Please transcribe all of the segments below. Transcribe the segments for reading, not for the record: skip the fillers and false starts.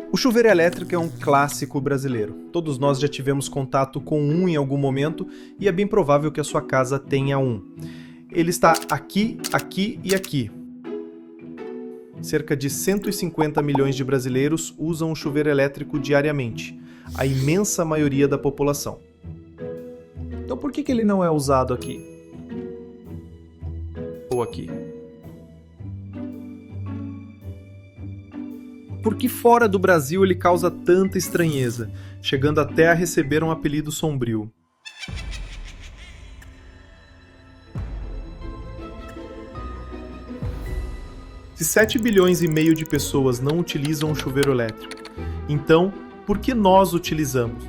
O chuveiro elétrico é um clássico brasileiro. Todos nós já tivemos contato com um em algum momento e é bem provável que a sua casa tenha um. Ele está aqui, aqui e aqui. Cerca de 150 milhões de brasileiros usam o chuveiro elétrico diariamente, a imensa maioria da população. Então por que ele não é usado aqui? Ou aqui? Por que fora do Brasil ele causa tanta estranheza, chegando até a receber um apelido sombrio? Se 7 bilhões e meio de pessoas não utilizam o chuveiro elétrico, então por que nós utilizamos?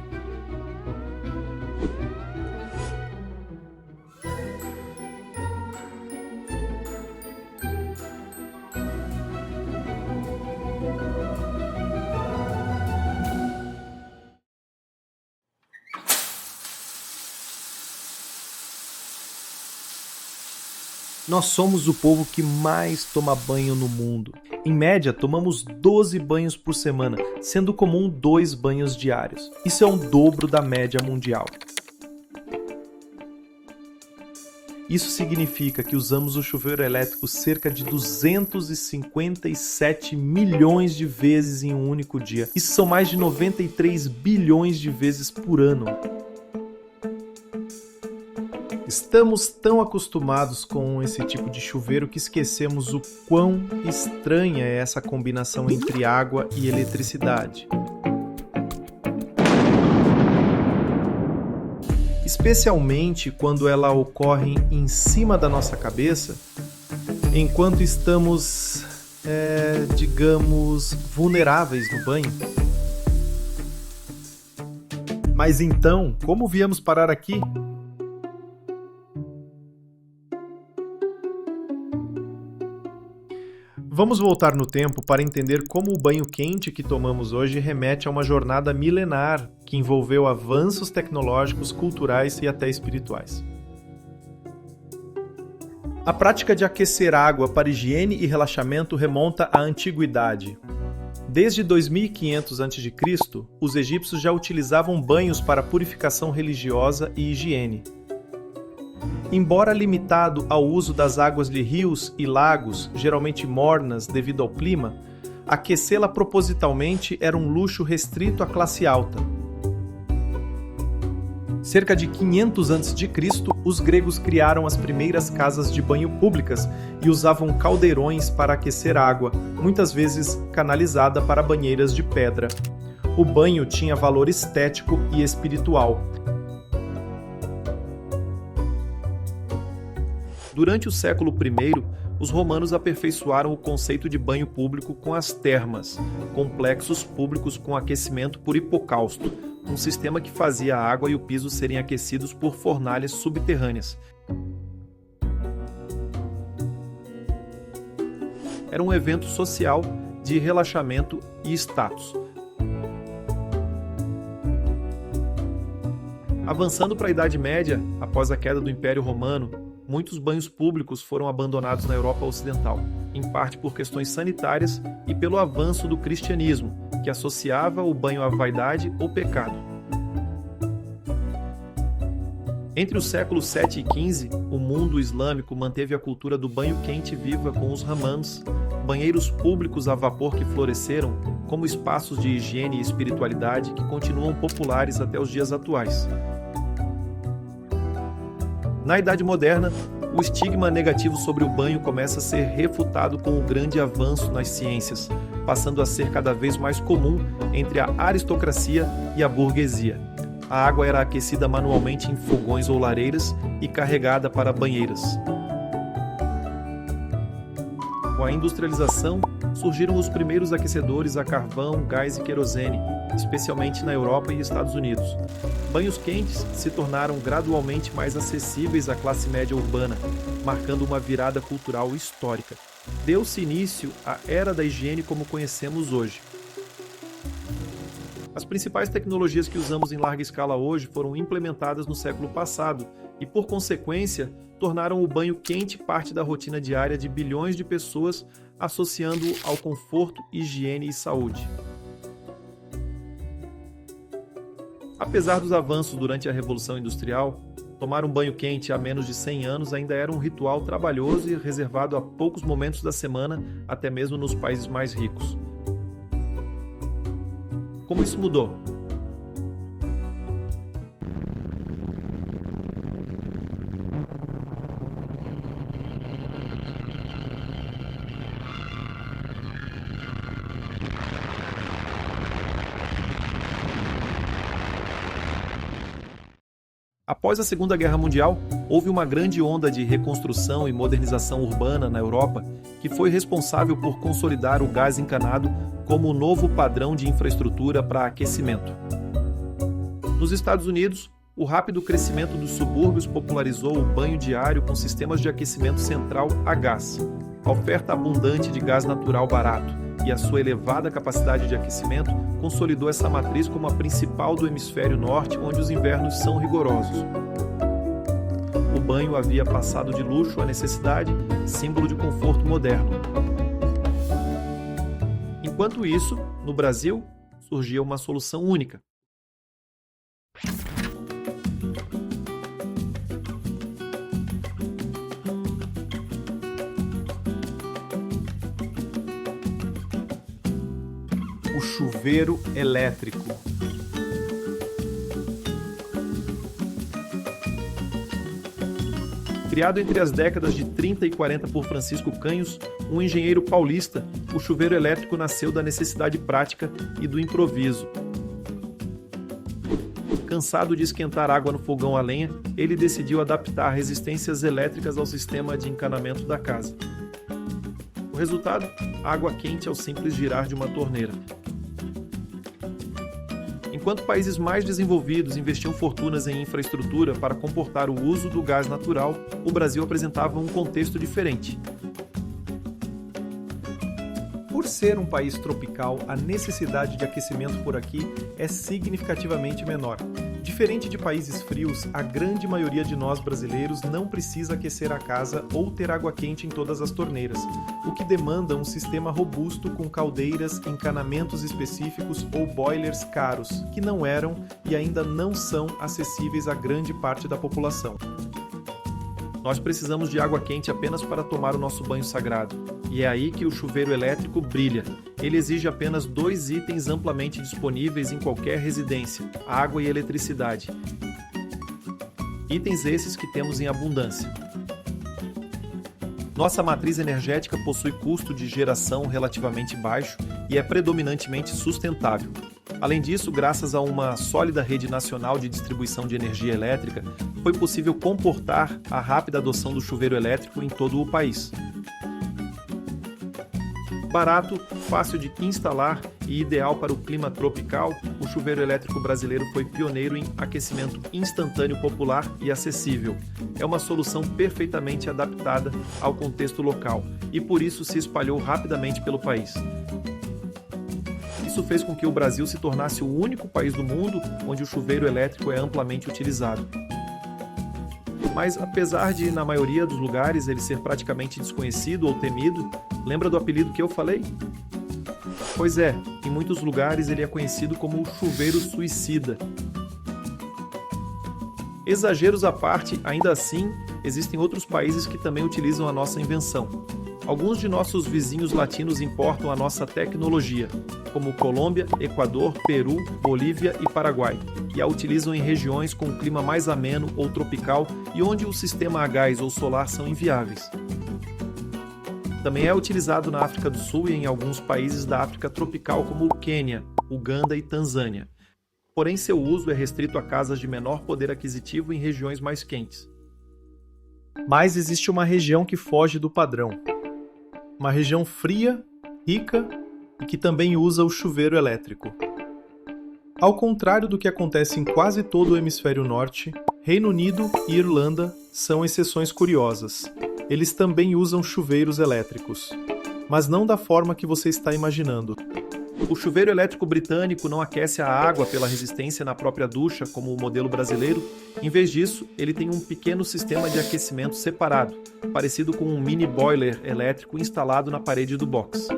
Nós somos o povo que mais toma banho no mundo. Em média, tomamos 12 banhos por semana, sendo comum 2 banhos diários. Isso é um dobro da média mundial. Isso significa que usamos o chuveiro elétrico cerca de 257 milhões de vezes em um único dia. Isso são mais de 93 bilhões de vezes por ano. Estamos tão acostumados com esse tipo de chuveiro que esquecemos o quão estranha é essa combinação entre água e eletricidade. Especialmente quando ela ocorre em cima da nossa cabeça, enquanto estamos, digamos, vulneráveis no banho. Mas então, como viemos parar aqui? Vamos voltar no tempo para entender como o banho quente que tomamos hoje remete a uma jornada milenar que envolveu avanços tecnológicos, culturais e até espirituais. A prática de aquecer água para higiene e relaxamento remonta à antiguidade. Desde 2500 a.C., os egípcios já utilizavam banhos para purificação religiosa e higiene. Embora limitado ao uso das águas de rios e lagos, geralmente mornas devido ao clima, aquecê-la propositalmente era um luxo restrito à classe alta. Cerca de 500 a.C., os gregos criaram as primeiras casas de banho públicas e usavam caldeirões para aquecer água, muitas vezes canalizada para banheiras de pedra. O banho tinha valor estético e espiritual. Durante o século I, os romanos aperfeiçoaram o conceito de banho público com as termas, complexos públicos com aquecimento por hipocausto, um sistema que fazia a água e o piso serem aquecidos por fornalhas subterrâneas. Era um evento social de relaxamento e status. Avançando para a Idade Média, após a queda do Império Romano, muitos banhos públicos foram abandonados na Europa Ocidental, em parte por questões sanitárias e pelo avanço do cristianismo, que associava o banho à vaidade ou pecado. Entre os séculos 7 e 15, o mundo islâmico manteve a cultura do banho quente viva com os hammams, banheiros públicos a vapor que floresceram como espaços de higiene e espiritualidade que continuam populares até os dias atuais. Na Idade Moderna, o estigma negativo sobre o banho começa a ser refutado com o grande avanço nas ciências, passando a ser cada vez mais comum entre a aristocracia e a burguesia. A água era aquecida manualmente em fogões ou lareiras e carregada para banheiras. Com a industrialização, surgiram os primeiros aquecedores a carvão, gás e querosene, especialmente na Europa e Estados Unidos. Banhos quentes se tornaram gradualmente mais acessíveis à classe média urbana, marcando uma virada cultural histórica. Deu-se início à era da higiene como conhecemos hoje. As principais tecnologias que usamos em larga escala hoje foram implementadas no século passado e, por consequência, tornaram o banho quente parte da rotina diária de bilhões de pessoas, associando-o ao conforto, higiene e saúde. Apesar dos avanços durante a Revolução Industrial, tomar um banho quente há menos de 100 anos ainda era um ritual trabalhoso e reservado a poucos momentos da semana, até mesmo nos países mais ricos. Como isso mudou? Após a Segunda Guerra Mundial, houve uma grande onda de reconstrução e modernização urbana na Europa que foi responsável por consolidar o gás encanado como o novo padrão de infraestrutura para aquecimento. Nos Estados Unidos, o rápido crescimento dos subúrbios popularizou o banho diário com sistemas de aquecimento central a gás. A oferta abundante de gás natural barato e a sua elevada capacidade de aquecimento consolidou essa matriz como a principal do hemisfério norte, onde os invernos são rigorosos. O banho havia passado de luxo à necessidade, símbolo de conforto moderno. Enquanto isso, no Brasil, surgia uma solução única. O chuveiro elétrico. Criado entre as décadas de 30 e 40 por Francisco Canhos, um engenheiro paulista, o chuveiro elétrico nasceu da necessidade prática e do improviso. Cansado de esquentar água no fogão a lenha, ele decidiu adaptar resistências elétricas ao sistema de encanamento da casa. O resultado? Água quente ao simples girar de uma torneira. Enquanto países mais desenvolvidos investiam fortunas em infraestrutura para comportar o uso do gás natural, o Brasil apresentava um contexto diferente. Por ser um país tropical, a necessidade de aquecimento por aqui é significativamente menor. Diferente de países frios, a grande maioria de nós brasileiros não precisa aquecer a casa ou ter água quente em todas as torneiras, o que demanda um sistema robusto com caldeiras, encanamentos específicos ou boilers caros, que não eram e ainda não são acessíveis a grande parte da população. Nós precisamos de água quente apenas para tomar o nosso banho sagrado, e é aí que o chuveiro elétrico brilha. Ele exige apenas 2 itens amplamente disponíveis em qualquer residência: água e eletricidade. Itens esses que temos em abundância. Nossa matriz energética possui custo de geração relativamente baixo e é predominantemente sustentável. Além disso, graças a uma sólida rede nacional de distribuição de energia elétrica, foi possível comportar a rápida adoção do chuveiro elétrico em todo o país. Barato, fácil de instalar e ideal para o clima tropical, o chuveiro elétrico brasileiro foi pioneiro em aquecimento instantâneo popular e acessível. É uma solução perfeitamente adaptada ao contexto local e por isso se espalhou rapidamente pelo país. Isso fez com que o Brasil se tornasse o único país do mundo onde o chuveiro elétrico é amplamente utilizado. Mas apesar de, na maioria dos lugares, ele ser praticamente desconhecido ou temido, lembra do apelido que eu falei? Pois é, em muitos lugares ele é conhecido como o chuveiro suicida. Exageros à parte, ainda assim, existem outros países que também utilizam a nossa invenção. Alguns de nossos vizinhos latinos importam a nossa tecnologia, como Colômbia, Equador, Peru, Bolívia e Paraguai, e a utilizam em regiões com clima mais ameno ou tropical e onde o sistema a gás ou solar são inviáveis. Também é utilizado na África do Sul e em alguns países da África tropical como o Quênia, Uganda e Tanzânia. Porém, seu uso é restrito a casas de menor poder aquisitivo em regiões mais quentes. Mas existe uma região que foge do padrão. Uma região fria, rica e que também usa o chuveiro elétrico. Ao contrário do que acontece em quase todo o hemisfério norte, Reino Unido e Irlanda são exceções curiosas. Eles também usam chuveiros elétricos, mas não da forma que você está imaginando. O chuveiro elétrico britânico não aquece a água pela resistência na própria ducha, como o modelo brasileiro. Em vez disso, ele tem um pequeno sistema de aquecimento separado, parecido com um mini boiler elétrico instalado na parede do box.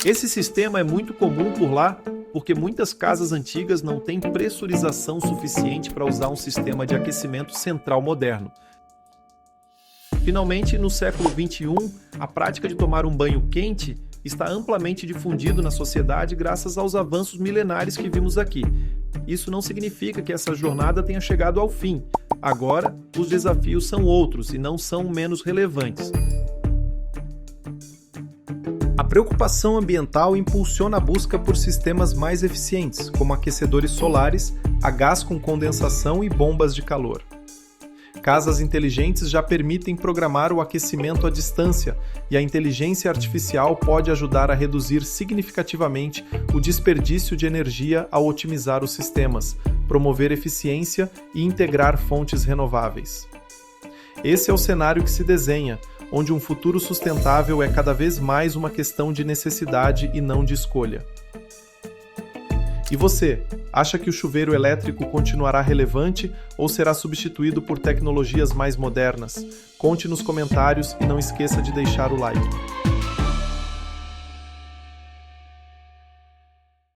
Esse sistema é muito comum por lá porque muitas casas antigas não têm pressurização suficiente para usar um sistema de aquecimento central moderno. Finalmente, no século XXI, a prática de tomar um banho quente está amplamente difundido na sociedade graças aos avanços milenares que vimos aqui. Isso não significa que essa jornada tenha chegado ao fim. Agora, os desafios são outros e não são menos relevantes. A preocupação ambiental impulsiona a busca por sistemas mais eficientes, como aquecedores solares, a gás com condensação e bombas de calor. Casas inteligentes já permitem programar o aquecimento à distância, e a inteligência artificial pode ajudar a reduzir significativamente o desperdício de energia ao otimizar os sistemas, promover eficiência e integrar fontes renováveis. Esse é o cenário que se desenha, onde um futuro sustentável é cada vez mais uma questão de necessidade e não de escolha. E você, acha que o chuveiro elétrico continuará relevante ou será substituído por tecnologias mais modernas? Conte nos comentários e não esqueça de deixar o like.